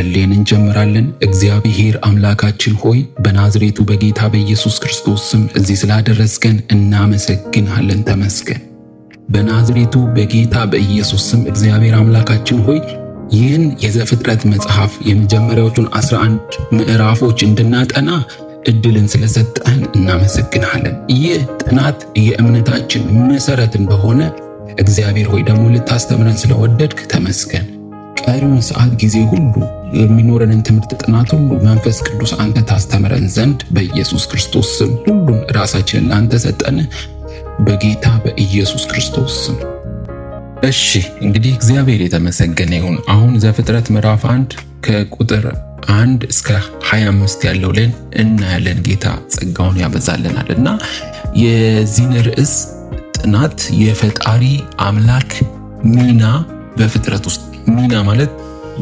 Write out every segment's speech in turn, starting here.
ጸልየን እንጀምራለን። እግዚአብሔር አምላካችን ሆይ በናዝሬቱ በጌታ በኢየሱስ ክርስቶስ ስም እዚህ ስላደረስከን እናመሰግንሃለን። ተመስገን። በናዝሬቱ በጌታ በኢየሱስ ስም እግዚአብሔር አምላካችን ሆይ ይህን የዘፍጥረት መጽሐፍ የመጀመሪያዎቹን 11 ምዕራፎች እንድናጠና እድልን ስለሰጠን እናመሰግንሃለን። ይህ ጥናት የእምነታችን መሰረት እንደሆነ እግዚአብሔር ሆይ ደግሞ ልታስተምረን ስለወደድክ ተመስገን። ቀሪውን ሰዓት ጊዜ ሁሉ የሚኖረንን ትምህርት ጥናት ሁሉ መንፈስ ቅዱስ አንተ ታስተምረን ዘንድ በኢየሱስ ክርስቶስ ስም ሁሉን ራሳችንን ለአንተ ሰጠን፣ በጌታ በኢየሱስ ክርስቶስ ስም። እሺ እንግዲህ እግዚአብሔር የተመሰገነ ይሁን። አሁን ዘፍጥረት ምዕራፍ 1 ከቁጥር 1 እስከ 25 ያለው ላይ እናያለን። ጌታ ጸጋውን ያበዛልናል እና የዚህን ርዕስ ጥናት የፈጣሪ አምላክ ሚና በፍጥረት ውስጥ፣ ሚና ማለት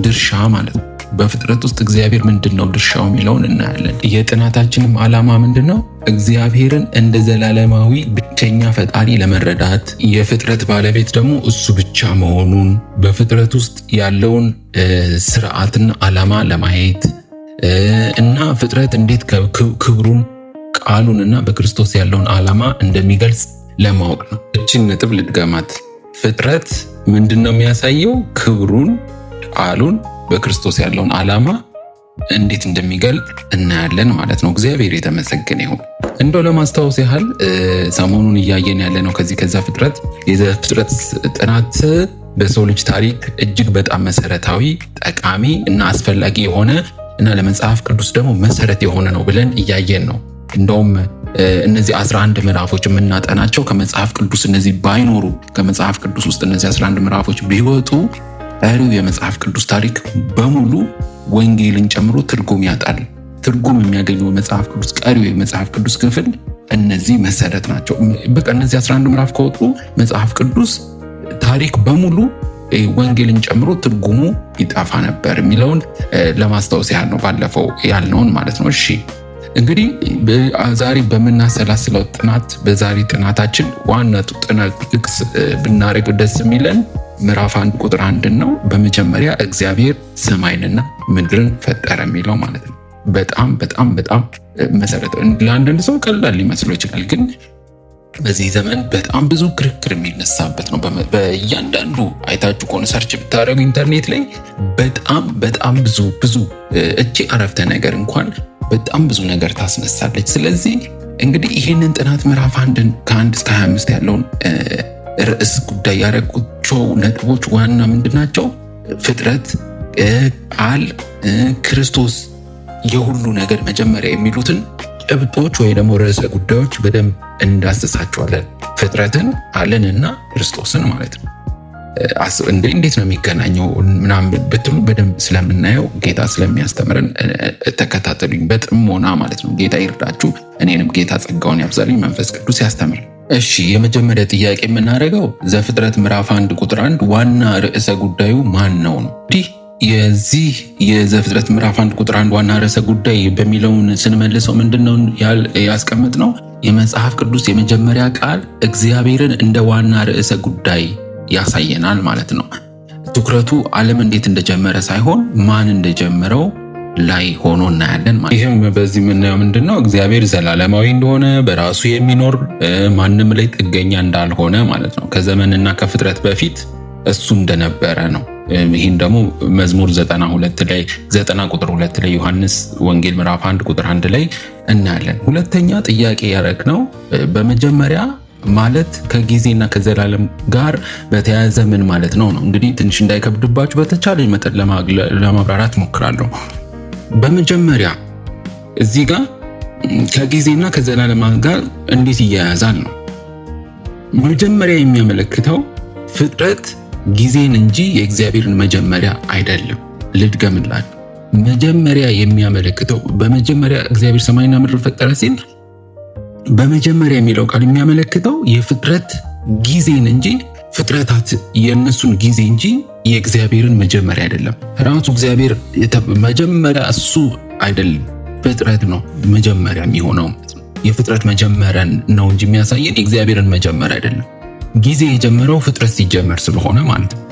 ድርሻ ማለት ነው። በፍጥረት ውስጥ እግዚአብሔር ምንድነው ድርሻው የሚለውን እናያለን። የጥናታችንም ዓላማ ምንድነው? እግዚአብሔርን እንደ ዘላለማዊ ብቸኛ ፈጣሪ ለመረዳት፣ የፍጥረት ባለቤት ደግሞ እሱ ብቻ መሆኑን፣ በፍጥረት ውስጥ ያለውን ስርዓትና ዓላማ ለማየት እና ፍጥረት እንዴት ክብሩን፣ ቃሉንና በክርስቶስ ያለውን ዓላማ እንደሚገልጽ ለማወቅ ነው። እችን ነጥብ ልድገማት። ፍጥረት ምንድነው የሚያሳየው? ክብሩን፣ ቃሉን፣ በክርስቶስ ያለውን ዓላማ እንዴት እንደሚገልጽ እናያለን ማለት ነው። እግዚአብሔር የተመሰገነ ይሁን። እንደው ለማስታወስ ያህል ሰሞኑን እያየን ያለ ነው ከዛ ፍጥረት የዘፍጥረት ጥናት በሰው ልጅ ታሪክ እጅግ በጣም መሰረታዊ፣ ጠቃሚ እና አስፈላጊ የሆነ እና ለመጽሐፍ ቅዱስ ደግሞ መሰረት የሆነ ነው ብለን እያየን ነው። እንደውም እነዚህ 11 ምዕራፎች የምናጠናቸው ከመጽሐፍ ቅዱስ እነዚህ ባይኖሩ፣ ከመጽሐፍ ቅዱስ ውስጥ እነዚህ 11 ምዕራፎች ቢወጡ ቀሪው የመጽሐፍ ቅዱስ ታሪክ በሙሉ ወንጌልን ጨምሮ ትርጉም ያጣል። ትርጉም የሚያገኘው መጽሐፍ ቅዱስ ቀሪው የመጽሐፍ ቅዱስ ክፍል እነዚህ መሰረት ናቸው። በቃ እነዚህ 11 ምዕራፍ ከወጡ መጽሐፍ ቅዱስ ታሪክ በሙሉ ወንጌልን ጨምሮ ትርጉሙ ይጠፋ ነበር የሚለውን ለማስታወስ ያህል ነው፣ ባለፈው ያልነውን ማለት ነው። እሺ እንግዲህ ዛሬ በምናሰላስለው ጥናት፣ በዛሬ ጥናታችን ዋና ጥናት ጥቅስ ብናደርግ ደስ የሚለን ምዕራፍ 1 ቁጥር 1 ነው። በመጀመሪያ እግዚአብሔር ሰማይንና ምድርን ፈጠረ የሚለው ማለት ነው። በጣም በጣም በጣም መሰረት ለአንዳንድ ሰው ቀላል ሊመስለው ይችላል፣ ግን በዚህ ዘመን በጣም ብዙ ክርክር የሚነሳበት ነው። በእያንዳንዱ አይታችሁ ከሆነ ሰርች ብታደርጉ ኢንተርኔት ላይ በጣም በጣም ብዙ እቺ አረፍተ ነገር እንኳን በጣም ብዙ ነገር ታስነሳለች። ስለዚህ እንግዲህ ይህንን ጥናት ምዕራፍ 1 ከ1 እስከ 25 ያለውን ርዕስ ጉዳይ ያደረጉቸው ነጥቦች ዋና ምንድናቸው? ፍጥረት፣ ቃል፣ ክርስቶስ፣ የሁሉ ነገር መጀመሪያ የሚሉትን ጭብጦች ወይ ደግሞ ርዕሰ ጉዳዮች በደንብ እንዳስሳቸዋለን። ፍጥረትን፣ ቃልንና ክርስቶስን ማለት ነው። እንዴት ነው የሚገናኘው ምናምን ብትሉ በደንብ ስለምናየው ጌታ ስለሚያስተምረን ተከታተሉኝ በጥሞና ማለት ነው። ጌታ ይርዳችሁ፣ እኔንም ጌታ ጸጋውን ያብዛልኝ፣ መንፈስ ቅዱስ ያስተምረን። እሺ የመጀመሪያ ጥያቄ የምናደርገው ዘፍጥረት ምዕራፍ 1 ቁጥር 1 ዋና ርዕሰ ጉዳዩ ማን ነው ነው። እንዲህ የዚህ የዘፍጥረት ምዕራፍ 1 ቁጥር 1 ዋና ርዕሰ ጉዳይ በሚለውን ስንመልሰው ምንድነው ያስቀመጥነው? የመጽሐፍ ቅዱስ የመጀመሪያ ቃል እግዚአብሔርን እንደ ዋና ርዕሰ ጉዳይ ያሳየናል ማለት ነው። ትኩረቱ ዓለም እንዴት እንደጀመረ ሳይሆን ማን እንደጀመረው ላይ ሆኖ እናያለን ማለት። ይህም በዚህ የምናየው ምንድነው? እግዚአብሔር ዘላለማዊ እንደሆነ፣ በራሱ የሚኖር ማንም ላይ ጥገኛ እንዳልሆነ ማለት ነው። ከዘመንና ከፍጥረት በፊት እሱ እንደነበረ ነው። ይህን ደግሞ መዝሙር 92 ላይ 90 ቁጥር 2 ላይ ዮሐንስ ወንጌል ምዕራፍ 1 ቁጥር 1 ላይ እናያለን። ሁለተኛ ጥያቄ ያደረግነው በመጀመሪያ ማለት ከጊዜና ከዘላለም ጋር በተያያዘ ምን ማለት ነው ነው። እንግዲህ ትንሽ እንዳይከብድባችሁ በተቻለ መጠን ለማብራራት ሞክራለሁ። በመጀመሪያ እዚህ ጋር ከጊዜና ከዘላለም ጋር እንዴት ይያያዛል ነው። መጀመሪያ የሚያመለክተው ፍጥረት ጊዜን እንጂ የእግዚአብሔርን መጀመሪያ አይደለም። ልድገምላችሁ። መጀመሪያ የሚያመለክተው በመጀመሪያ እግዚአብሔር ሰማይና ምድር ፈጠረ ሲል በመጀመሪያ የሚለው ቃል የሚያመለክተው የፍጥረት ጊዜን እንጂ ፍጥረታት የነሱን ጊዜ እንጂ የእግዚአብሔርን መጀመሪያ አይደለም። ራሱ እግዚአብሔር መጀመሪያ እሱ አይደለም፣ ፍጥረት ነው መጀመሪያ የሚሆነው። የፍጥረት መጀመሪያ ነው እንጂ የሚያሳየን የእግዚአብሔርን መጀመሪያ አይደለም። ጊዜ የጀመረው ፍጥረት ሲጀመር ስለሆነ ማለት ነው።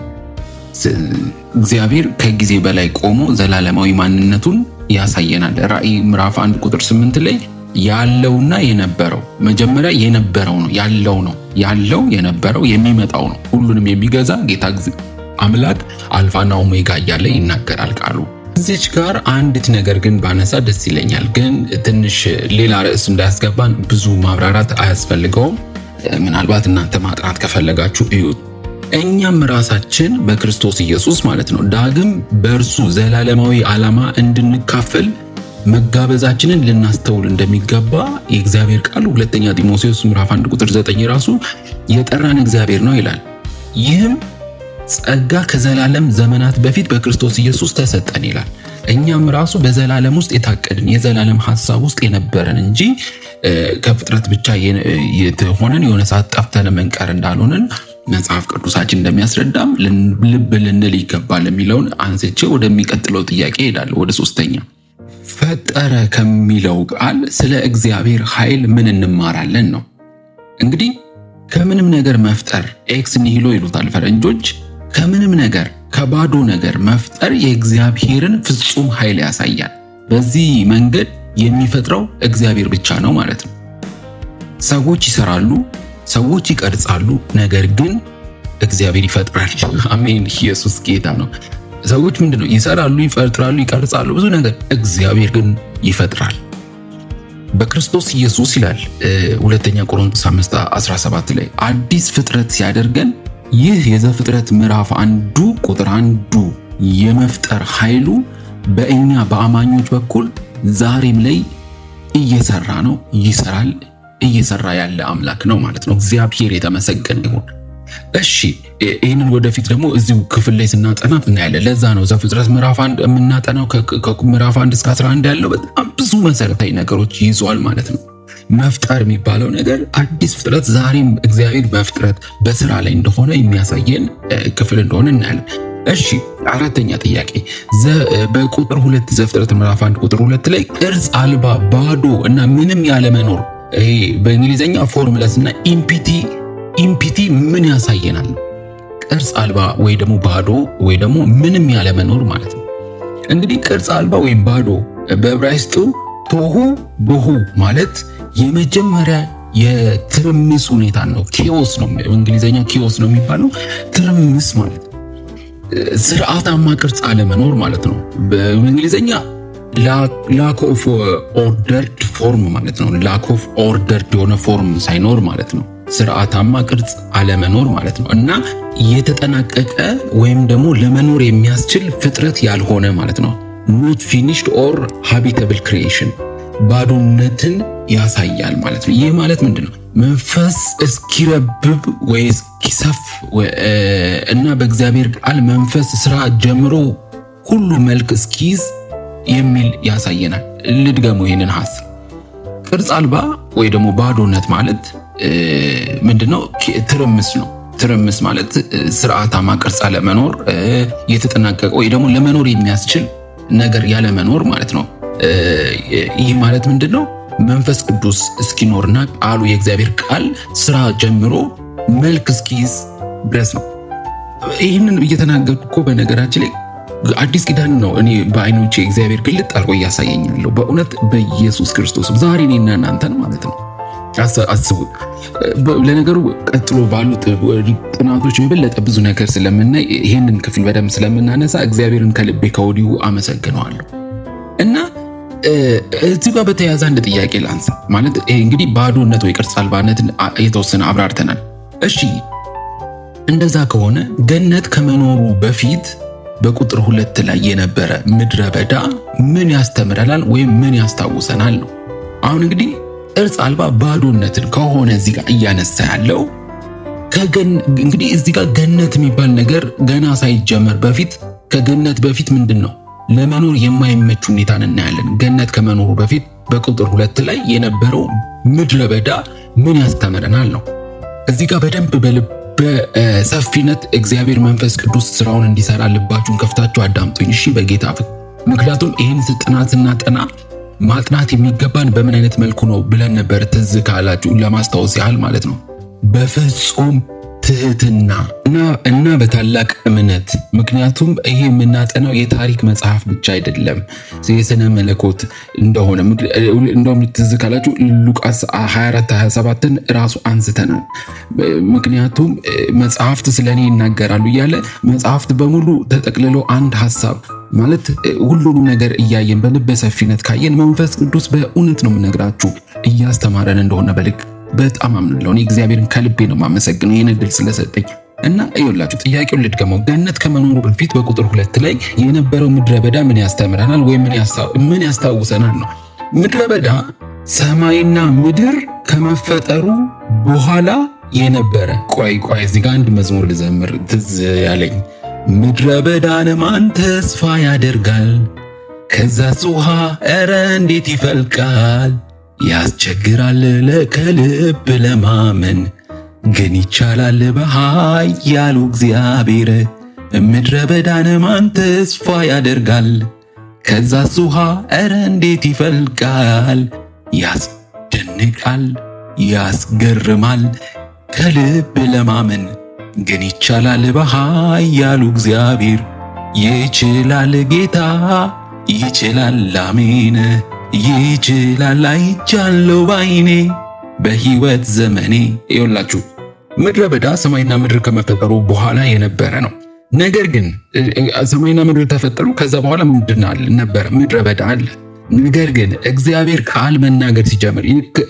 እግዚአብሔር ከጊዜ በላይ ቆሞ ዘላለማዊ ማንነቱን ያሳየናል። ራእይ ምዕራፍ 1 ቁጥር 8 ላይ ያለውና የነበረው መጀመሪያ የነበረው ነው ያለው የነበረው የሚመጣው ነው ሁሉንም የሚገዛ ጌታ አምላክ አልፋና ኦሜጋ እያለ ይናገራል ቃሉ። እዚች ጋር አንዲት ነገር ግን ባነሳ ደስ ይለኛል፣ ግን ትንሽ ሌላ ርዕስ እንዳያስገባን ብዙ ማብራራት አያስፈልገውም። ምናልባት እናንተ ማጥናት ከፈለጋችሁ እዩት። እኛም ራሳችን በክርስቶስ ኢየሱስ ማለት ነው ዳግም በእርሱ ዘላለማዊ ዓላማ እንድንካፈል መጋበዛችንን ልናስተውል እንደሚገባ የእግዚአብሔር ቃል ሁለተኛ ጢሞቴዎስ ምዕራፍ 1 ቁጥር 9 ራሱ የጠራን እግዚአብሔር ነው ይላል። ይህም ጸጋ ከዘላለም ዘመናት በፊት በክርስቶስ ኢየሱስ ተሰጠን ይላል። እኛም ራሱ በዘላለም ውስጥ የታቀድን የዘላለም ሐሳብ ውስጥ የነበረን እንጂ ከፍጥረት ብቻ የተሆነን የሆነ ሰዓት ጠፍተን መንቀር እንዳልሆነን መጽሐፍ ቅዱሳችን እንደሚያስረዳም ልብ ልንል ይገባል የሚለውን አንስቼ ወደሚቀጥለው ጥያቄ እሄዳለሁ። ወደ ሶስተኛ ፈጠረ ከሚለው ቃል ስለ እግዚአብሔር ኃይል ምን እንማራለን ነው። እንግዲህ ከምንም ነገር መፍጠር ኤክስ ኒሂሎ ይሉታል ፈረንጆች። ከምንም ነገር ከባዶ ነገር መፍጠር የእግዚአብሔርን ፍጹም ኃይል ያሳያል። በዚህ መንገድ የሚፈጥረው እግዚአብሔር ብቻ ነው ማለት ነው። ሰዎች ይሰራሉ፣ ሰዎች ይቀርጻሉ፣ ነገር ግን እግዚአብሔር ይፈጥራል። አሜን። ኢየሱስ ጌታ ነው። ሰዎች ምንድነው ይሰራሉ፣ ይፈጥራሉ፣ ይቀርጻሉ ብዙ ነገር፣ እግዚአብሔር ግን ይፈጥራል። በክርስቶስ ኢየሱስ ይላል ሁለተኛ ቆሮንቶስ 5:17 ላይ አዲስ ፍጥረት ሲያደርገን ይህ የዘፍጥረት ምዕራፍ 1 ቁጥር 1 የመፍጠር ኃይሉ በእኛ በአማኞች በኩል ዛሬም ላይ እየሰራ ነው፣ ይሰራል፣ እየሰራ ያለ አምላክ ነው ማለት ነው። እግዚአብሔር የተመሰገነ ይሁን። እሺ ይህንን ወደፊት ደግሞ እዚሁ ክፍል ላይ ስናጠና እናያለን። ለዛ ነው ዘፍጥረት ምዕራፍ 1 የምናጠናው። ከምዕራፍ 1 እስከ 11 ያለው በጣም ብዙ መሰረታዊ ነገሮች ይዟል ማለት ነው። መፍጠር የሚባለው ነገር አዲስ ፍጥረት ዛሬም እግዚአብሔር በፍጥረት በስራ ላይ እንደሆነ የሚያሳየን ክፍል እንደሆነ እናያለን። እሺ አራተኛ ጥያቄ በቁጥር 2 ዘፍጥረት ምዕራፍ 1 ቁጥር 2 ላይ ቅርጽ አልባ ባዶ እና ምንም ያለ መኖር፣ ይሄ በእንግሊዘኛ ፎርምለስ እና ኢምፒቲ ምን ያሳየናል? ቅርጽ አልባ ወይ ደግሞ ባዶ ወይ ደግሞ ምንም ያለ መኖር ማለት ነው። እንግዲህ ቅርጽ አልባ ወይም ባዶ በዕብራይስጡ ቶሁ ቦሁ ማለት የመጀመሪያ የትርምስ ሁኔታ ነው። ኪዮስ ነው፣ በእንግሊዘኛ ኪዮስ ነው የሚባለው። ትርምስ ማለት ስርዓታማ ቅርጽ አለመኖር ማለት ነው። በእንግሊዘኛ ላክ ኦፍ ኦርደርድ ፎርም ማለት ነው። ላክ ኦፍ ኦርደርድ የሆነ ፎርም ሳይኖር ማለት ነው። ስርዓታማ ቅርጽ አለመኖር ማለት ነው እና የተጠናቀቀ ወይም ደግሞ ለመኖር የሚያስችል ፍጥረት ያልሆነ ማለት ነው። ኖት ፊኒሽድ ኦር ሃቢታብል ክሪኤሽን ባዶነትን ያሳያል ማለት ነው። ይህ ማለት ምንድነው? መንፈስ እስኪረብብ ወይ እስኪሰፍ እና በእግዚአብሔር ቃል መንፈስ ስራ ጀምሮ ሁሉ መልክ እስኪይዝ የሚል ያሳየናል። ልድገሙ ይህንን ሐሳብ። ቅርጽ አልባ ወይ ደግሞ ባዶነት ማለት ምንድነው? ትርምስ ነው። ትርምስ ማለት ስርዓታማ ቅርጽ አለመኖር፣ የተጠናቀቀ ወይ ደግሞ ለመኖር የሚያስችል ነገር ያለ መኖር ማለት ነው። ይህ ማለት ምንድነው? መንፈስ ቅዱስ እስኪኖርና ቃሉ የእግዚአብሔር ቃል ስራ ጀምሮ መልክ እስኪይዝ ድረስ ነው። ይህንን እየተናገርኩ እኮ በነገራችን ላይ አዲስ ኪዳን ነው እኔ በአይኖቼ እግዚአብሔር ግልጥ አድርጎ እያሳየኛለሁ። በእውነት በኢየሱስ ክርስቶስ ዛሬ እኔና እናንተን ማለት ነው። አስቡ። ለነገሩ ቀጥሎ ባሉት ጥናቶች የበለጠ ብዙ ነገር ስለምናይ ይህንን ክፍል በደንብ ስለምናነሳ እግዚአብሔርን ከልቤ ከወዲሁ አመሰግነዋለሁ። እና እዚህ ጋር በተያያዘ አንድ ጥያቄ ላንሳ። ማለት እንግዲህ ባዶነት ወይ ቅርጽ አልባነትን የተወሰነ አብራርተናል። እሺ እንደዛ ከሆነ ገነት ከመኖሩ በፊት በቁጥር 2 ላይ የነበረ ምድረ በዳ ምን ያስተምረናል ወይም ምን ያስታውሰናል ነው። አሁን እንግዲህ ቅርጽ አልባ ባዶነትን ከሆነ እዚህ ጋር እያነሳ ያለው እንግዲህ እዚህ ጋር ገነት የሚባል ነገር ገና ሳይጀመር በፊት ከገነት በፊት ምንድን ነው ለመኖር የማይመች ሁኔታን እናያለን። ገነት ከመኖሩ በፊት በቁጥር 2 ላይ የነበረው ምድረ በዳ ምን ያስተምረናል ነው። እዚህ ጋር በደንብ በሰፊነት እግዚአብሔር መንፈስ ቅዱስ ስራውን እንዲሰራ ልባችሁን ከፍታችሁ አዳምጡኝ እሺ፣ በጌታ ፍቅር። ምክንያቱም ይህን ጥናት ስናጠና ማጥናት የሚገባን በምን አይነት መልኩ ነው ብለን ነበር። ትዝ ካላችሁ ለማስታወስ ያህል ማለት ነው። በፍጹም በትህትና እና በታላቅ እምነት። ምክንያቱም ይሄ የምናጠናው የታሪክ መጽሐፍ ብቻ አይደለም፣ የሥነ መለኮት እንደሆነ እንደውም ትዝ ካላችሁ ሉቃስ 24:27ን ራሱ አንስተናል። ምክንያቱም መጽሐፍት ስለኔ ይናገራሉ እያለ መጽሐፍት በሙሉ ተጠቅልለው አንድ ሐሳብ ማለት ሁሉንም ነገር እያየን በልበ ሰፊነት ካየን መንፈስ ቅዱስ በእውነት ነው የምነግራችሁ እያስተማረን እንደሆነ በልክ በጣም አምናለሁ። እኔ እግዚአብሔርን ከልቤ ነው የማመሰግነው ይህን ዕድል ስለሰጠኝ። እና ይኸውላችሁ ጥያቄውን ልድገመው። ገነት ከመኖሩ በፊት በቁጥር 2 ላይ የነበረው ምድረ በዳ ምን ያስተምረናል ወይም ምን ያስታውሰናል ነው። ምድረ በዳ ሰማይና ምድር ከመፈጠሩ በኋላ የነበረ። ቆይ እዚህ ጋር አንድ መዝሙር ልዘምር ትዝ ያለኝ። ምድረ በዳን ማን ተስፋ ያደርጋል? ከዛስ ውሃ ኧረ እንዴት ይፈልቃል? ያስቸግራል ከልብ ለማመን ግን ይቻላል በኃያሉ እግዚአብሔር። ምድረ በዳን ማን ተስፋ ያደርጋል? ከዛስ ውሃ ኧረ እንዴት ይፈልቃል? ያስደንቃል ያስገርማል ከልብ ለማመን ግን ይቻላል በኃያሉ እግዚአብሔር። ይችላል ጌታ ይችላል፣ አሜን ይችላል፣ አይቻለው ባይኔ በሕይወት ዘመኔ። ይኸውላችሁ ምድረ በዳ ሰማይና ምድር ከመፈጠሩ በኋላ የነበረ ነው። ነገር ግን ሰማይና ምድር ተፈጠሩ፣ ከዛ በኋላ ምንድን ነበረ? ምድረ በዳ አለ። ነገር ግን እግዚአብሔር ቃል መናገር ሲጀምር፣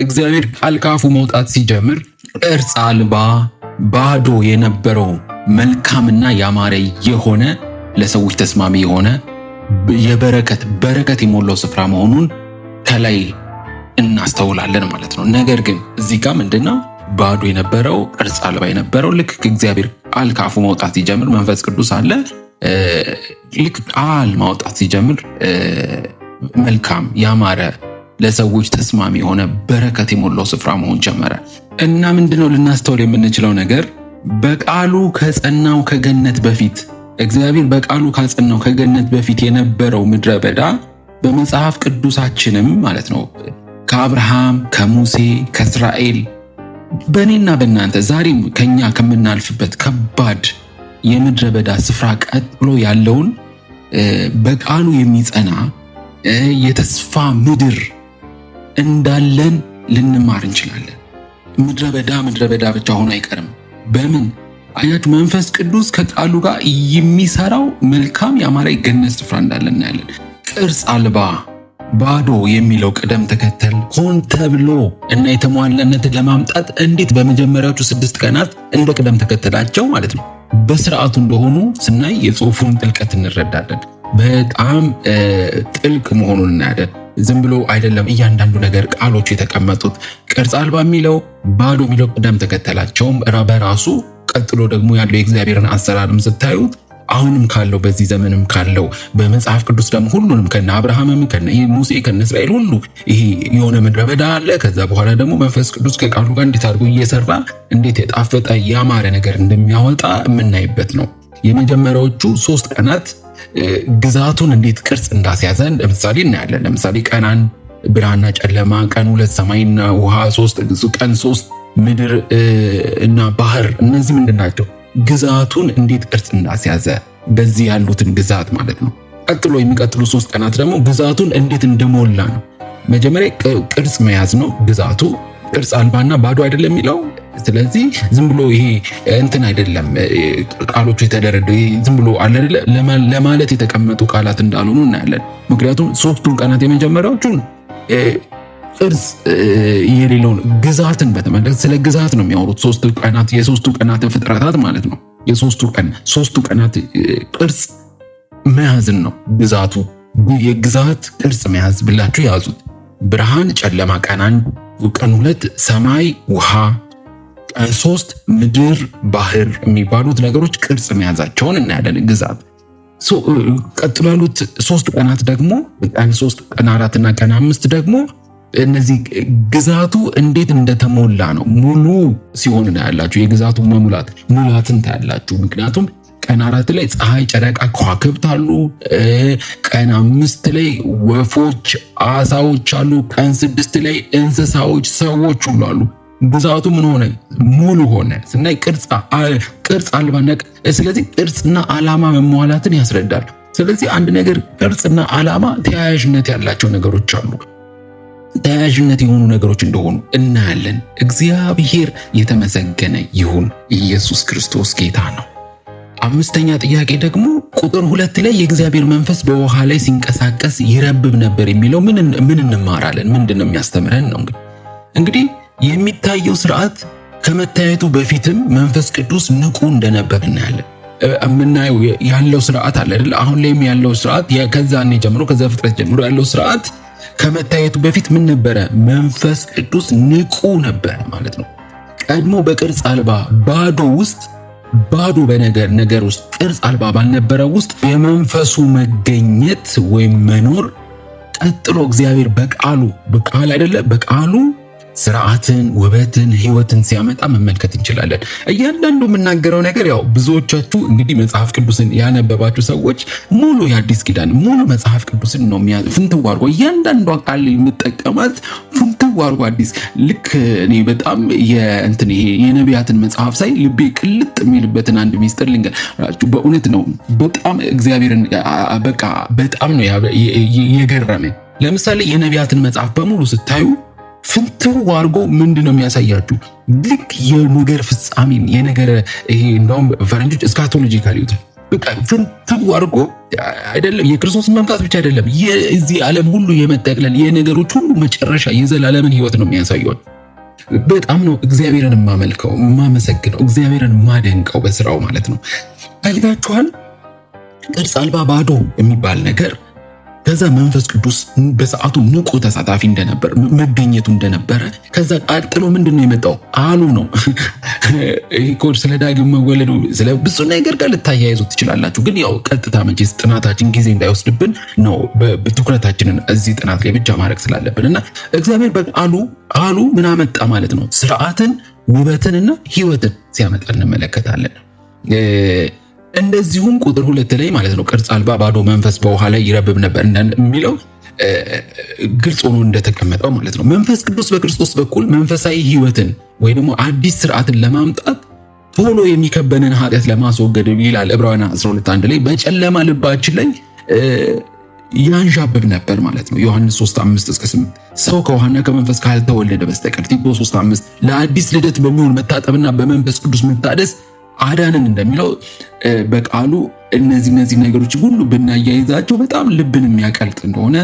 እግዚአብሔር ቃል ካፉ መውጣት ሲጀምር ቅርጽ አልባ ባዶ የነበረው መልካምና ያማረ የሆነ ለሰዎች ተስማሚ የሆነ በረከት የሞላው ስፍራ መሆኑን ከላይ እናስተውላለን ማለት ነው። ነገር ግን እዚህ ጋር ምንድነው ባዶ የነበረው ቅርጽ አልባ የነበረው ልክ እግዚአብሔር ቃል ካፉ መውጣት ሲጀምር መንፈስ ቅዱስ አለ። ልክ ቃል ማውጣት ሲጀምር መልካም ያማረ ለሰዎች ተስማሚ የሆነ በረከት የሞላው ስፍራ መሆን ጀመረ። እና ምንድነው ልናስተውል የምንችለው ነገር በቃሉ ከጸናው ከገነት በፊት እግዚአብሔር በቃሉ ካጸናው ከገነት በፊት የነበረው ምድረ በዳ በመጽሐፍ ቅዱሳችንም ማለት ነው ከአብርሃም ከሙሴ ከእስራኤል በእኔና በእናንተ ዛሬም ከኛ ከምናልፍበት ከባድ የምድረ በዳ ስፍራ ቀጥሎ ያለውን በቃሉ የሚጸና የተስፋ ምድር እንዳለን ልንማር እንችላለን። ምድረ በዳ ብቻ ሆኖ አይቀርም። በምን አያችሁ? መንፈስ ቅዱስ ከቃሉ ጋር የሚሰራው መልካም ያማረ የገነት ስፍራ እንዳለ እናያለን። ቅርጽ አልባ ባዶ የሚለው ቅደም ተከተል ሆን ተብሎ እና የተሟላነትን ለማምጣት እንዴት በመጀመሪያዎቹ 6 ቀናት እንደ ቅደም ተከተላቸው ማለት ነው በስርዓቱ እንደሆኑ ስናይ የጽሑፉን ጥልቀት እንረዳለን። በጣም ጥልቅ መሆኑን እናያለን። ዝም ብሎ አይደለም እያንዳንዱ ነገር ቃሎቹ የተቀመጡት። ቅርጽ አልባ የሚለው ባዶ የሚለው ቅደም ተከተላቸውም በራሱ ቀጥሎ ደግሞ ያለው የእግዚአብሔርን አሰራርም ስታዩት አሁንም ካለው በዚህ ዘመንም ካለው በመጽሐፍ ቅዱስ ደግሞ ሁሉንም ከነ አብርሃምም ከነ ሙሴ ከነ እስራኤል ሁሉ ይሄ የሆነ ምድረ በዳ አለ። ከዛ በኋላ ደግሞ መንፈስ ቅዱስ ከቃሉ ጋር እንዴት አድርጎ እየሰራ እንዴት የጣፈጠ ያማረ ነገር እንደሚያወጣ የምናይበት ነው። የመጀመሪያዎቹ 3 ቀናት ግዛቱን እንዴት ቅርጽ እንዳስያዘን ለምሳሌ እናያለን። ለምሳሌ ቀን 1 ብርሃንና ጨለማ፣ ቀን 2 ሰማይና ውሃ፣ ቀን 3 ምድር እና ባህር። እነዚህ ምንድናቸው? ግዛቱን እንዴት ቅርጽ እንዳስያዘ በዚህ ያሉትን ግዛት ማለት ነው። ቀጥሎ የሚቀጥሉ 3 ቀናት ደግሞ ግዛቱን እንዴት እንደሞላ ነው። መጀመሪያ ቅርጽ መያዝ ነው ግዛቱ። ቅርጽ አልባና ባዶ አይደለም የሚለው። ስለዚህ ዝም ብሎ ይሄ እንትን አይደለም ቃሎቹ የተደረደሩ ዝም ብሎ አይደለ ለማለት የተቀመጡ ቃላት እንዳልሆኑ እናያለን። ምክንያቱም 3ቱን ቀናት የመጀመሪያዎቹን ቅርጽ የሌለውን ግዛትን በተመለከተ ስለ ግዛት ነው የሚያወሩት። 3 ቀናት የሶስቱ ቀናት ፍጥረታት ማለት ነው። ሶስቱ ቀናት ቅርጽ መያዝን ነው ግዛቱ። የግዛት ቅርጽ መያዝ ብላችሁ ያዙት። ብርሃን ጨለማ፣ ቀን 1፣ ቀን 2 ሰማይ ውሃ፣ ቀን 3 ምድር ባህር የሚባሉት ነገሮች ቅርጽ መያዛቸውን እናያለን። ግዛት ቀጥሎ ያሉት 3 ቀናት ደግሞ ቀን 3 ቀን 4 እና ቀን 5 ደግሞ እነዚህ ግዛቱ እንዴት እንደተሞላ ነው። ሙሉ ሲሆን እናያላችሁ። የግዛቱ ሙላትን ታያላችሁ። ምክንያቱም ቀን 4 ላይ ፀሐይ፣ ጨረቃ፣ ከዋክብት አሉ። ቀን 5 ላይ ወፎች፣ አሳዎች አሉ። ቀን 6 ላይ እንስሳዎች፣ ሰዎች ሁሉ አሉ። ግዛቱ ምን ሆነ? ሙሉ ሆነ። ስናይ ቅርጽ አልባና ስለዚህ ቅርጽና ዓላማ መሟላትን ያስረዳል። ስለዚህ አንድ ነገር ቅርጽና ዓላማ ተያያዥነት ያላቸው ነገሮች አሉ። ተያያዥነት የሆኑ ነገሮች እንደሆኑ እናያለን። እግዚአብሔር የተመሰገነ ይሁን። ኢየሱስ ክርስቶስ ጌታ ነው። አምስተኛ ጥያቄ ደግሞ ቁጥር 2 ላይ የእግዚአብሔር መንፈስ በውሃ ላይ ሲንቀሳቀስ ይረብብ ነበር የሚለው ምን እንማራለን? ምንድነው የሚያስተምረን ነው? እንግዲህ የሚታየው ስርዓት ከመታየቱ በፊትም መንፈስ ቅዱስ ንቁ እንደነበር እናያለን። የምናየው ያለው ስርዓት አለ አይደል? አሁን ላይም ያለው ስርዓት ከዛኔ ጀምሮ ከዘፍጥረት ጀምሮ ያለው ስርዓት ከመታየቱ በፊት ምን ነበረ? መንፈስ ቅዱስ ንቁ ነበረ ማለት ነው። ቀድሞ በቅርጽ አልባ ባዶ በነገር ውስጥ ቅርጽ አልባ ባልነበረ ውስጥ የመንፈሱ መገኘት ወይም መኖር፣ ቀጥሎ እግዚአብሔር በቃሉ ስርዓትን፣ ውበትን፣ ህይወትን ሲያመጣ መመልከት እንችላለን። እያንዳንዱ የምናገረው ነገር ያው ብዙዎቻችሁ እንግዲህ መጽሐፍ ቅዱስን ያነበባችሁ ሰዎች ሙሉ የአዲስ ኪዳን ሙሉ መጽሐፍ ቅዱስን ነው ፍንትው አድርጎ እያንዳንዱ ቃል የምጠቀማት ፍንትው አድርጎ አዲስ ልክ እኔ በጣም ይሄ የነቢያትን መጽሐፍ ሳይ ልቤ ቅልጥ የሚልበትን አንድ ሚስጥር ልንገራችሁ። በእውነት ነው በጣም እግዚአብሔርን በጣም ነው የገረመኝ። ለምሳሌ የነቢያትን መጽሐፍ በሙሉ ስታዩ ፍንትው አድርጎ ምንድነው የሚያሳያችሁ? ልክ የነገር ፍጻሜን እንደውም ፈረንጆች እስካቶሎጂካል ይሉት ፍንትው አድርጎ አይደለም የክርስቶስን መምጣት ብቻ አይደለም የዚህ ዓለም ሁሉ የመጠቅለል የነገሮች ሁሉ መጨረሻ የዘላለምን ህይወት ነው የሚያሳየው። በጣም ነው እግዚአብሔርን የማመልከው የማመሰግነው እግዚአብሔርን የማደንቀው በስራው ማለት ነው። አይታችኋል? ቅርጽ አልባ ባዶ የሚባል ነገር ከዛ መንፈስ ቅዱስ በሰዓቱ ንቁ ተሳታፊ እንደነበር መገኘቱ እንደነበረ ከዛ ቀጥሎ ምንድነው የመጣው? ቃሉ ነው። ኮድ ስለ ዳግም መወለዱ ስለ ብዙ ነገር ጋር ልታያይዙ ትችላላችሁ። ግን ያው ቀጥታ መቼስ ጥናታችን ጊዜ እንዳይወስድብን ነው በትኩረታችንን እዚህ ጥናት ላይ ብቻ ማድረግ ስላለብንና እግዚአብሔር ቃሉ ምን አመጣ ማለት ነው? ስርዓትን፣ ውበትንና ህይወትን ሲያመጣ እንመለከታለን። እንደዚሁም ቁጥር 2 ላይ ማለት ነው ቅርጽ አልባ ባዶ መንፈስ በውሃ ላይ ይረብብ ነበር የሚለው ግልጽ ሆኖ እንደተቀመጠው ማለት ነው። መንፈስ ቅዱስ በክርስቶስ በኩል መንፈሳዊ ህይወትን ወይ ደግሞ አዲስ ስርዓትን ለማምጣት ቶሎ የሚከበንን ኃጢአት ለማስወገድ ይላል ዕብራውያን 12:1 ላይ በጨለማ ልባችን ላይ ያንዣብብ ነበር ማለት ነው። ዮሐንስ 3:5-8 ሰው ከውሃና ከመንፈስ ካልተወለደ በስተቀር ቲቶ 3:5 ለአዲስ ልደት በሚሆን መታጠብና በመንፈስ ቅዱስ መታደስ አዳንን እንደሚለው በቃሉ እነዚህ ነገሮች ሁሉ ብናያይዛቸው በጣም ልብን የሚያቀልጥ እንደሆነ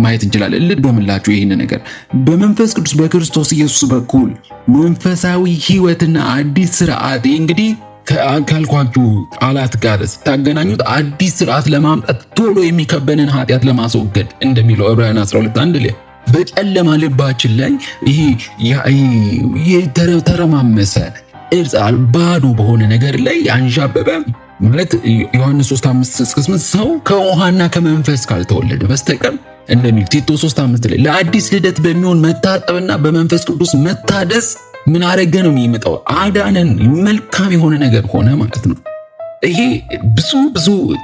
ማየት እንችላለን። ልድገምላችሁ ይህን ነገር በመንፈስ ቅዱስ በክርስቶስ ኢየሱስ በኩል መንፈሳዊ ህይወትና አዲስ ስርዓት እንግዲህ ካልኳችሁ ቃላት ጋር ስታገናኙት አዲስ ስርዓት ለማምጣት ቶሎ የሚከበንን ኃጢአት ለማስወገድ እንደሚለው ዕብራውያን 12:1 ላይ በጨለማ ልባችን ላይ ይሄ ተረማመሰ ባዶ በሆነ ነገር ላይ አንዣበበ ማለት ዮሐንስ 3:5-8 ሰው ከውሃና ከመንፈስ ካልተወለደ በስተቀር እንደሚል ቲቶ 3:5 ላይ ለአዲስ ልደት በሚሆን መታጠብና በመንፈስ ቅዱስ መታደስ ምን አረገ ነው የሚመጣው? አዳነን። መልካም የሆነ ነገር ሆነ ማለት ነው። ይሄ ብዙ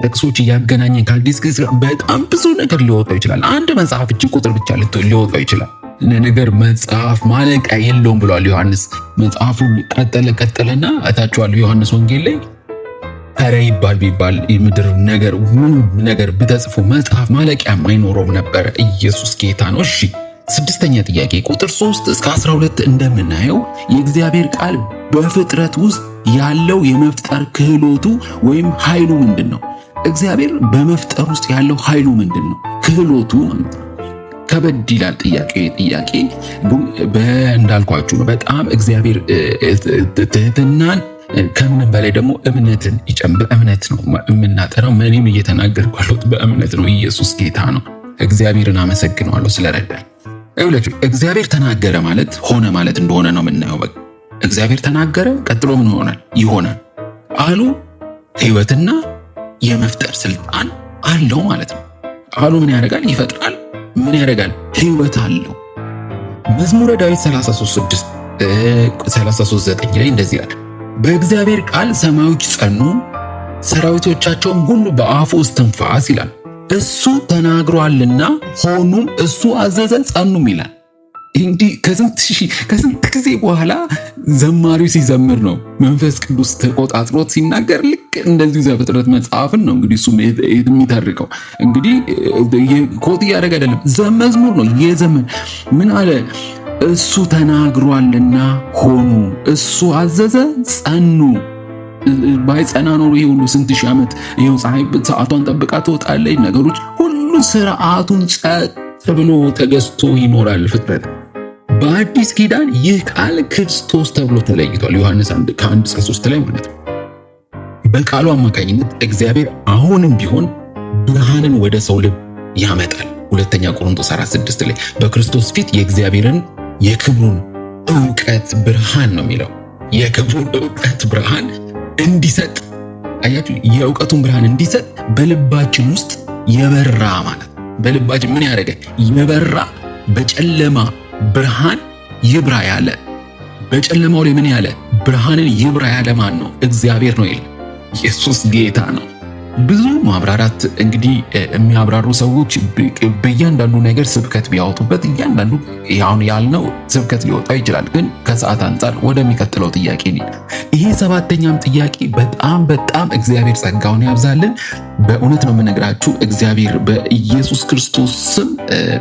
ጥቅሶች እያገናኘን ከአዲስ ጊዜ በጣም ብዙ ነገር ሊወጣው ይችላል። አንድ መጽሐፍ እጅ ቁጥር ብቻ ሊወጣው ይችላል። ነገር መጽሐፍ ማለቂያ የለውም ብሏል ዮሐንስ። መጽሐፉን ቀጠለና እታችኋለሁ ዮሐንስ ወንጌል ላይ ኧረ ቢባል የምድር ነገር ብተጽፎ መጽሐፍ ማለቂያ አይኖረውም ነበር። ኢየሱስ ጌታ ነው። እሺ 6ኛ ጥያቄ ቁጥር 3-12 እንደምናየው የእግዚአብሔር ቃል በፍጥረት ውስጥ ያለው የመፍጠር ክህሎቱ ወይም ኃይሉ ምንድን ነው? እግዚአብሔር በመፍጠር ውስጥ ያለው ኃይሉ ምንድን ነው? ክህሎቱ ማለት ነው። ከበድ ይላል ጥያቄ እንዳልኳችሁ ነው። በጣም እግዚአብሔር ትህትናን ከምንም በላይ ደግሞ እምነትን ይጨምር። እምነት ነው የምናጠራው። እኔም እየተናገርኩ ያለሁት በእምነት ነው። ኢየሱስ ጌታ ነው። እግዚአብሔርን አመሰግነዋለሁ ስለረዳኝ። ይኸውላችሁ እግዚአብሔር ተናገረ ማለት ሆነ ማለት እንደሆነ ነው የምናየው። በቃ እግዚአብሔር ተናገረ፣ ቀጥሎ ምን ይሆናል? ቃሉ ህይወትና የመፍጠር ስልጣን አለው ማለት ነው። ቃሉ ምን ያደርጋል? ይፈጥራል። ምን ያደርጋል? ህይወት አለው። መዝሙረ ዳዊት 33:9 ላይ እንደዚህ ይላል፣ በእግዚአብሔር ቃል ሰማዮች ጸኑ፣ ሰራዊቶቻቸውም ሁሉ በአፉ እስትንፋስ ይላል። እሱ ተናግሯልና ሆኑም፣ እሱ አዘዘ ጸኑም ይላል። እንግዲህ ከስንት ጊዜ በኋላ ዘማሪው ሲዘምር ነው መንፈስ ቅዱስ ተቆጣጥሮት ሲናገር፣ ልክ እንደዚሁ ዘፍጥረት መጽሐፍን ነው እንግዲህ እሱም የሚተርከው። እንግዲህ ኮት እያደረገ አይደለም፣ መዝሙር ነው የዘመን ምን አለ? እሱ ተናግሯልና ሆኑ፣ እሱ አዘዘ ጸኑ። ባይጸና ኖሮ ይሄ ሁሉ ስንት ሺህ ዓመት ይሄው ፀሐይ ሰዓቷን ጠብቃ ትወጣለች። ነገሮች ሁሉ ስርዓቱን ጸጥ ብሎ ተገዝቶ ይኖራል ፍጥረት። በአዲስ ኪዳን ይህ ቃል ክርስቶስ ተብሎ ተለይቷል። ዮሐንስ 1:1-3 ላይ ማለት ነው። በቃሉ አማካኝነት እግዚአብሔር አሁንም ቢሆን ብርሃንን ወደ ሰው ልብ ያመጣል። ሁለተኛ ቆሮንቶስ 4:6 ላይ በክርስቶስ ፊት የእግዚአብሔርን የክብሩን ዕውቀት ብርሃን ነው የሚለው። የክብሩን ዕውቀት ብርሃን እንዲሰጥ አያችሁ፣ የዕውቀቱን ብርሃን እንዲሰጥ በልባችን ውስጥ የበራ ማለት በልባችን ምን ያደረገ? የበራ በጨለማ ብርሃን ይብራ ያለ። በጨለማው ላይ ምን ያለ? ብርሃንን ይብራ ያለ ማን ነው? እግዚአብሔር ነው ይል። ኢየሱስ ጌታ ነው። ብዙ ማብራራት እንግዲህ የሚያብራሩ ሰዎች በእያንዳንዱ ነገር ስብከት ቢያወጡበት እያንዳንዱ ያውን ያልነው ስብከት ሊወጣው ይችላል። ግን ከሰዓት አንጻር ወደሚቀጥለው ጥያቄ ነው። ይሄ ሰባተኛም ጥያቄ በጣም እግዚአብሔር ጸጋውን ያብዛልን። በእውነት ነው የምነግራችሁ፣ እግዚአብሔር በኢየሱስ ክርስቶስ ስም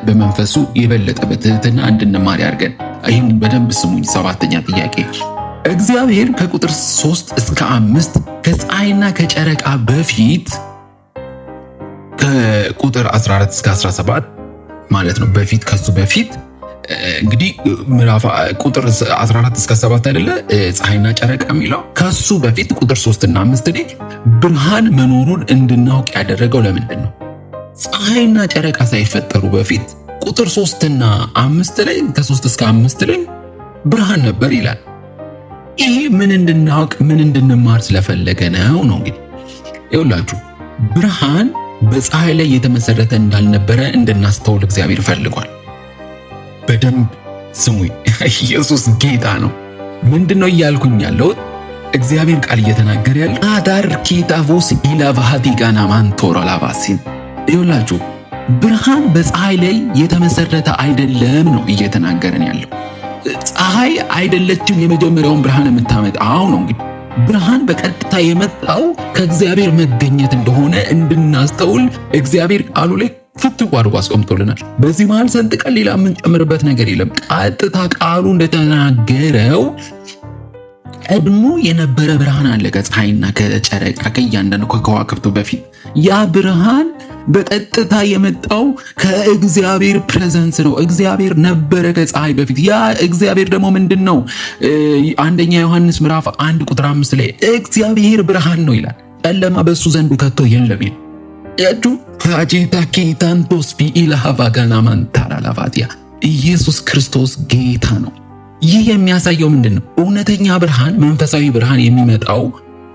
በመንፈሱ የበለጠ በትህትና እንድንማር ያድርገን። ይህን በደንብ ስሙኝ። ሰባተኛ ጥያቄ እግዚአብሔር ከቁጥር 3 እስከ 5 ከፀሐይና ከጨረቃ በፊት ከቁጥር 14 እስከ 17 ማለት ነው። ከሱ በፊት እንግዲህ ምዕራፍ ቁጥር 14 እስከ 7 አይደለ ፀሐይና ጨረቃ የሚለው። ከሱ በፊት ቁጥር 3 እና 5 ላይ ብርሃን መኖሩን እንድናውቅ ያደረገው ለምንድን ነው? ፀሐይና ጨረቃ ሳይፈጠሩ በፊት ቁጥር 3 እና 5 ላይ ከ3 እስከ 5 ላይ ብርሃን ነበር ይላል። ይሄ ምን እንድናውቅ ምን እንድንማር ስለፈለገ ነው። እንግዲህ ይኸውላችሁ ብርሃን በፀሐይ ላይ የተመሰረተ እንዳልነበረ እንድናስተውል እግዚአብሔር ፈልጓል። በደንብ ስሙኝ። ኢየሱስ ጌታ ነው። ምንድነው እያልኩኝ ያለው? እግዚአብሔር ቃል እየተናገረ ያለው አዳር ኪታቮስ ኢላቫሃዲ ጋና ማንቶራ ላባሲን። ይኸውላችሁ ብርሃን በፀሐይ ላይ የተመሰረተ አይደለም ነው እየተናገረን ያለው። ፀሐይ አይደለችም የመጀመሪያውን ብርሃን የምታመጣው ነው። እንግዲህ ብርሃን በቀጥታ የመጣው ከእግዚአብሔር መገኘት እንደሆነ እንድናስተውል እግዚአብሔር ቃሉ ላይ ፍትው አድርጎ አስቀምጦልናል። በዚህ መሃል ሰንጥቀን ሌላ የምንጨምርበት ነገር የለም። ቀጥታ ቃሉ እንደተናገረው ቀድሞ የነበረ ብርሃን አለ ከፀሐይና ከጨረቃ ከእያንዳንዱ ከከዋክብቱ በፊት። ያ ብርሃን በቀጥታ የመጣው ከእግዚአብሔር ፕሬዘንስ ነው። እግዚአብሔር ነበረ ከፀሐይ በፊት። ያ እግዚአብሔር ደግሞ ምንድን ነው? አንደኛ ዮሐንስ ምዕራፍ 1 ቁጥር 5 ላይ እግዚአብሔር ብርሃን ነው ይላል፣ ጨለማ በሱ ዘንድ ከቶ የለም ይላል። ያጁ ፋጂታ ኬታንቶስ ቢኢላሃቫጋና ማንታራ ላቫቲያ ኢየሱስ ክርስቶስ ጌታ ነው። ይህ የሚያሳየው ምንድን ነው? እውነተኛ ብርሃን መንፈሳዊ ብርሃን የሚመጣው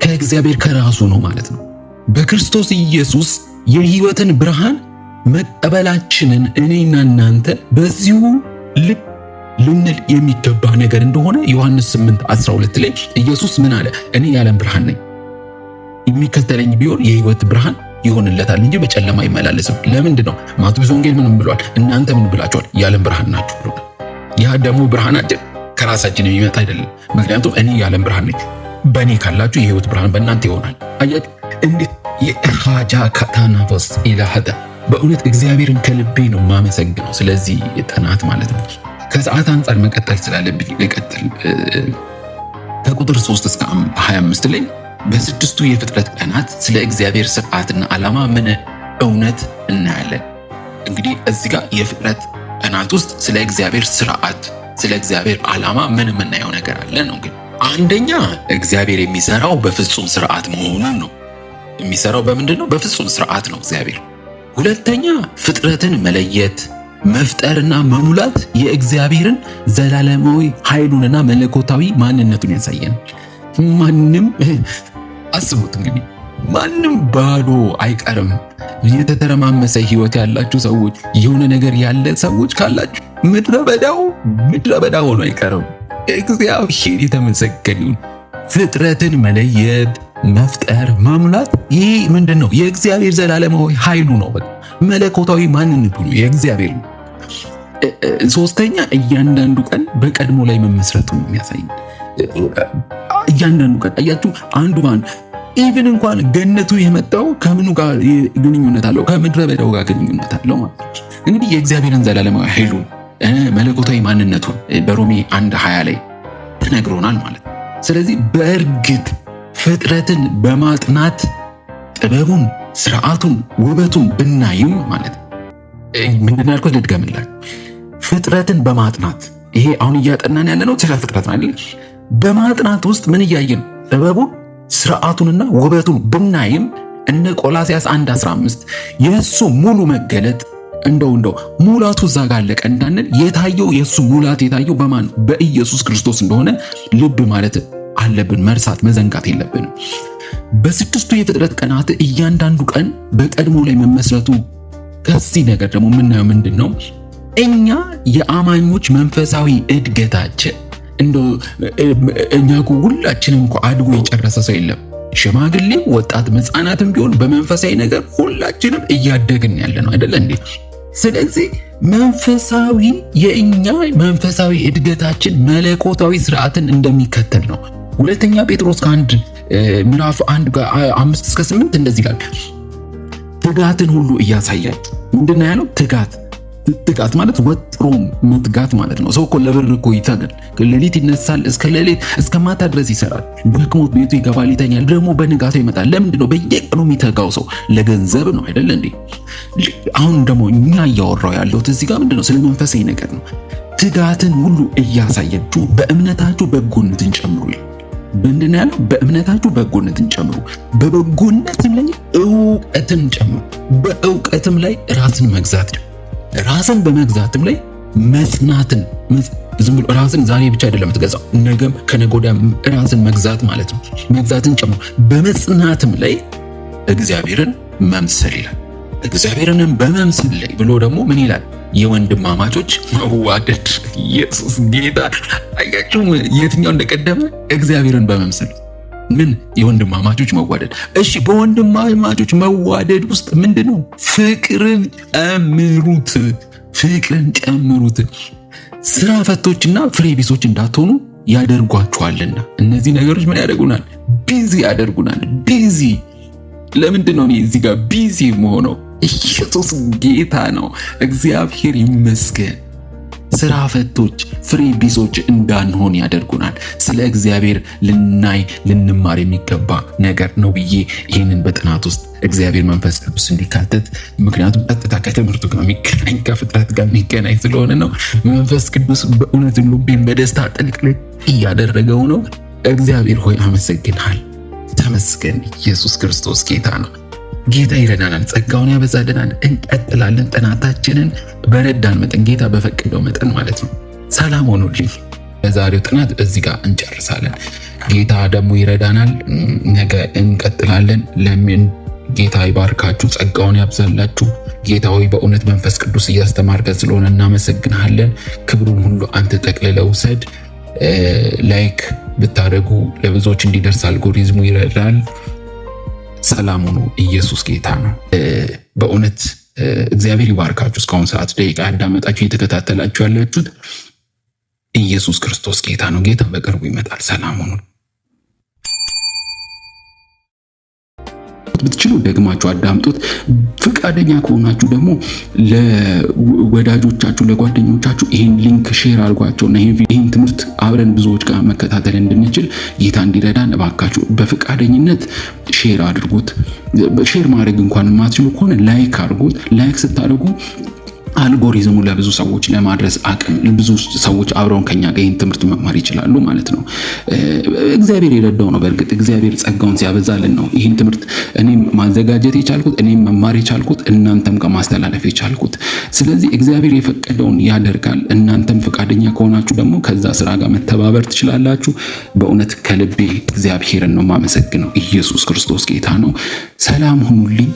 ከእግዚአብሔር ከራሱ ነው ማለት ነው። በክርስቶስ ኢየሱስ የሕይወትን ብርሃን መቀበላችንን እኔና እናንተ በዚሁ ልብ ልንል የሚገባ ነገር እንደሆነ ዮሐንስ 8:12 ላይ ኢየሱስ ምን አለ? እኔ የዓለም ብርሃን ነኝ፣ የሚከተለኝ ቢሆን የሕይወት ብርሃን ይሆንለታል እንጂ በጨለማ አይመላለስም። ለምንድን ነው? ማቴዎስ ወንጌል ምን ብሏል? እናንተ ምን ብላችኋል? የዓለም ብርሃን ናችሁ ብሏል። ያ ደግሞ ብርሃናችን ከራሳችን የሚመጣ አይደለም። ምክንያቱም እኔ የዓለም ብርሃን ነኝ፣ በእኔ ካላችሁ የሕይወት ብርሃን በእናንተ ይሆናል። አያችሁ እንዴት የሃጃ ካታናቮስ ኢላሃዳ። በእውነት እግዚአብሔርን ከልቤ ነው የማመሰግነው ስለዚህ ጥናት ማለት ነው። ከሰዓት አንጻር መቀጠል ስላለብኝ ልቀጥል። ከቁጥር 3 እስከ 25 ላይ በስድስቱ የፍጥረት ቀናት ስለ እግዚአብሔር ስርዓትና ዓላማ ምን እውነት እናያለን። እንግዲህ እዚህ ጋር የፍጥረት ቀናት ውስጥ ስለ እግዚአብሔር ስርዓት፣ ስለ እግዚአብሔር ዓላማ ምን የምናየው ነገር አለ ነው። እንግዲህ አንደኛ እግዚአብሔር የሚሰራው በፍጹም ስርዓት መሆኑን ነው። የሚሰራው በምንድን ነው? በፍጹም ስርዓት ነው እግዚአብሔር። ሁለተኛ ፍጥረትን መለየት፣ መፍጠርና መሙላት የእግዚአብሔርን ዘላለማዊ ኃይሉንና መለኮታዊ ማንነቱን ያሳየን። ማንም አስቡት እንግዲህ ማንም ባዶ አይቀርም። የተተረማመሰ ህይወት ያላችሁ ሰዎች፣ የሆነ ነገር ያለ ሰዎች ካላችሁ ምድረ በዳ ሆኖ አይቀርም። እግዚአብሔር የተመሰገነ ይሁን። ፍጥረትን መለየት፣ መፍጠር፣ መሙላት ይህ ምንድን ነው? የእግዚአብሔር ዘላለማዊ ኃይሉ ነው። በቃ መለኮታዊ ማንነቱ ነው የእግዚአብሔር ነው። ሶስተኛ እያንዳንዱ ቀን በቀድሞ ላይ መመስረቱን የሚያሳይ እያንዳንዱ ቀን አያችሁ፣ አንዱ በአንዱ ኢቭን እንኳን ገነቱ የመጣው ከምኑ ጋር ግንኙነት አለው? ከምድረ በዳው ጋር ግንኙነት አለው ማለት ነው። እንግዲህ የእግዚአብሔርን ዘላለማዊ ኃይሉን መለኮታዊ ማንነቱን በሮሜ 1:20 ላይ ተነግሮናል ማለት ነው። ስለዚህ በእርግጥ ፍጥረትን በማጥናት ጥበቡን፣ ስርዓቱን፣ ውበቱን ብናይም ማለት ነው ምንድን ያልኩት ልድገምላችሁ። ፍጥረትን በማጥናት ይሄ አሁን እያጠናን ያለ ነው ስለ ፍጥረት አይደል? በማጥናት ውስጥ ምን እያየን ነው? ጥበቡን፣ ስርዓቱንና ውበቱን ብናይም እነ ቆላስያስ 1:15 የእሱ ሙሉ መገለጥ እንደው ሙላቱ እዛ ጋር አለቀ እንዳንል የታየው የእሱ ሙላት የታየው በማን? በኢየሱስ ክርስቶስ እንደሆነ ልብ ማለት አለብን። መርሳት መዘንጋት የለብንም። በስድስቱ የፍጥረት ቀናት እያንዳንዱ ቀን በቀድሞ ላይ መመስረቱ ከዚህ ነገር ደግሞ የምናየው ምንድን ነው? እኛ የአማኞች መንፈሳዊ እድገታችን እንደው እኛ ሁላችንም እኮ አድጎ የጨረሰ ሰው የለም። ሽማግሌም ወጣት ሕፃናትም ቢሆን በመንፈሳዊ ነገር ሁላችንም እያደግን ያለ ነው አይደለ እንዴ? ስለዚህ የእኛ መንፈሳዊ እድገታችን መለኮታዊ ስርዓትን እንደሚከተል ነው። ሁለተኛ ጴጥሮስ ምዕራፍ 1:5-8 እንደዚህ ይላል፣ ትጋትን ሁሉ እያሳያችሁ። ምንድን ነው ያለው? ትጋት ማለት ወጥሮ መትጋት ማለት ነው። ሰው እኮ ለብር እኮ ይተጋል። ሌሊት ይነሳል፣ እስከ ማታ ድረስ ይሰራል። ደክሞት ቤቱ ይገባል፣ ይተኛል፣ ደግሞ በንጋታው ይመጣል። ለምንድን ነው በየቀኑ የሚተጋው ሰው? ለገንዘብ ነው አይደለ እንዴ? አሁን ደግሞ እኛ እያወራው ያለሁት እዚህ ጋር ምንድን ነው? ስለ መንፈሳዊ ነገር ነው። ትጋትን ሁሉ እያሳያችሁ በእምነታችሁ በጎነትን ጨምሩ። ምንድን ነው ያለው? በእምነታችሁ በጎነትን ጨምሩ፣ በበጎነትም ላይ እውቀትን ጨምሩ፣ በእውቀትም ላይ ራስን መግዛት፣ ራስን በመግዛትም ላይ መጽናትን። ዝም ብሎ ራስን ዛሬ ብቻ አይደለም የምትገዛው፣ ነገም ከነገ ወዲያም ራስን መግዛት ማለት ነው። መግዛትን ጨምሩ፣ በመጽናትም ላይ እግዚአብሔርን መምሰል ይላል። እግዚአብሔርንም በመምሰል ላይ ብሎ ደግሞ ምን ይላል? የወንድማማቾች መዋደድ። ኢየሱስ ጌታ። አያችሁ የትኛው እንደቀደመ? እግዚአብሔርን በመምሰል ምን? የወንድማማቾች መዋደድ። እሺ በወንድማማቾች መዋደድ ውስጥ ምንድነው? ፍቅርን ጨምሩት። ስራ ፈቶችና ፍሬ ቢሶች እንዳትሆኑ ያደርጓችኋልና። እነዚህ ነገሮች ምን ያደርጉናል? ቢዚ ያደርጉናል። ቢዚ ለምንድን ነው እዚህ ጋር ቢዚ መሆነው? ኢየሱስ ጌታ ነው። እግዚአብሔር ይመስገን። ስራ ፈቶች ፍሬ ቢሶች እንዳንሆን ያደርጉናል። ስለ እግዚአብሔር ልንማር የሚገባ ነገር ነው ብዬ ይህንን በጥናት ውስጥ እግዚአብሔር መንፈስ ቅዱስ እንዲካተት፣ ምክንያቱም ቀጥታ ከትምህርቱ ጋር የሚገናኝ ከፍጥረት ጋር የሚገናኝ ስለሆነ ነው። መንፈስ ቅዱስ በእውነት ልቤን በደስታ ጥልቅልቅ እያደረገው ነው። እግዚአብሔር ሆይ አመሰግናል። ተመስገን። ኢየሱስ ክርስቶስ ጌታ ነው። ጌታ ይረዳናል፣ ጸጋውን ያበዛልናል። እንቀጥላለን ጥናታችንን በረዳን መጠን፣ ጌታ በፈቀደው መጠን ማለት ነው። ሰላም ሆኖልኝ በዛሬው ጥናት እዚህ ጋር እንጨርሳለን። ጌታ ደግሞ ይረዳናል። ነገ እንቀጥላለን። ለምን ጌታ ይባርካችሁ፣ ጸጋውን ያብዛላችሁ። ጌታ ሆይ በእውነት መንፈስ ቅዱስ እያስተማርከን ስለሆነ እናመሰግናለን። ክብሩን ሁሉ አንተ ጠቅልለው ውሰድ። ላይክ ብታደርጉ ለብዙዎች እንዲደርስ አልጎሪዝሙ ይረዳል። ሰላም ሁኑ። ኢየሱስ ጌታ ነው። በእውነት እግዚአብሔር ይባርካችሁ። እስካሁን ሰዓት ደቂቃ ያዳመጣችሁ እየተከታተላችሁ ያላችሁት ኢየሱስ ክርስቶስ ጌታ ነው። ጌታ በቅርቡ ይመጣል። ሰላም ሁኑ። ብትችሉ ደግማችሁ አዳምጡት። ፍቃደኛ ከሆናችሁ ደግሞ ለወዳጆቻችሁ ለጓደኞቻችሁ ይህን ሊንክ ሼር አድርጓቸውና ይህን ትምህርት አብረን ብዙዎች ጋር መከታተል እንድንችል ጌታ እንዲረዳን እባካችሁ በፍቃደኝነት ሼር አድርጉት። ሼር ማድረግ እንኳን የማትችሉ ከሆነ ላይክ አድርጉት። ላይክ ስታደርጉ አልጎሪዝሙ ለብዙ ሰዎች ለማድረስ አቅም ብዙ ሰዎች አብረውን ከኛ ጋር ይህን ትምህርት መማር ይችላሉ ማለት ነው። እግዚአብሔር የረዳው ነው። በእርግጥ እግዚአብሔር ጸጋውን ሲያበዛልን ነው ይህን ትምህርት እኔም ማዘጋጀት የቻልኩት፣ እኔም መማር የቻልኩት፣ እናንተም ጋር ማስተላለፍ የቻልኩት። ስለዚህ እግዚአብሔር የፈቀደውን ያደርጋል። እናንተም ፈቃደኛ ከሆናችሁ ደግሞ ከዛ ስራ ጋር መተባበር ትችላላችሁ። በእውነት ከልቤ እግዚአብሔርን ነው የማመሰግነው። ኢየሱስ ክርስቶስ ጌታ ነው። ሰላም ሁኑልኝ።